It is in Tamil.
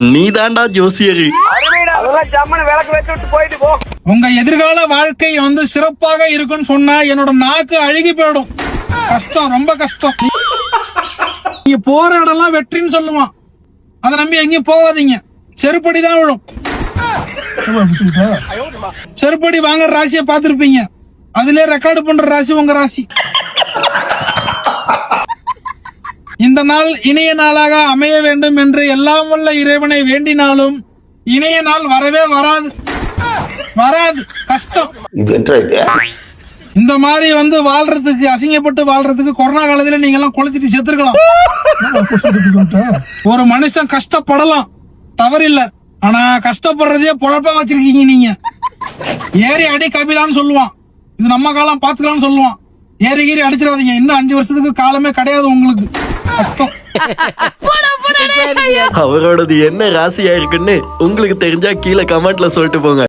நீ தாண்டா ஜோசியரு. உங்க எதிர்கால வாழ்க்கை வந்து சிறப்பாக இருக்குன்னு சொன்னா என்னோட நாக்கு அழுகி போயிடும். கஷ்டம், ரொம்ப கஷ்டம். நீங்க போற இடம்லாம் வெற்றின்னு சொல்லுவான். அதை நம்பி எங்கேயும் போகாதீங்க. செருப்படி தான் விழும். செருப்படி வாங்குற ராசியை பார்த்திருப்பீங்க. அதுல ரெக்கார்டு பண்ற ராசி உங்க ராசி. இந்த நாள் இனிய நாளாக அமைய வேண்டும் என்று எல்லாம் வல்ல இறைவனை வேண்டினாலும் இனிய நாள் வரவே வராது. கஷ்டம். இந்த மாதிரி வந்து வாழ்றதுக்கு, அசிங்கப்பட்டு வாழ்றதுக்கு கொரோனா காலத்துல நீங்க எல்லாம் கொளுத்திட்டு செத்துருக்கலாம். ஒரு மனுஷன் கஷ்டப்படலாம், தவறில்லை. ஆனா கஷ்டப்படுறதே பொழப்பா வச்சிருக்கீங்க நீங்க. ஏறி அடி கபிலான்னு சொல்லுவான். இது நம்ம காலம், பாத்துக்கலாம்னு சொல்லுவான். ஏறி கீறி அடிச்சிடாதீங்க. இன்னும் 5 வருஷத்துக்கு காலமே கிடையாது உங்களுக்கு. கஷ்டம். அவரோடது என்ன ராசியா இருக்குன்னு உங்களுக்கு தெரிஞ்சா கீழே கமெண்ட்ல சொல்லிட்டு போங்க.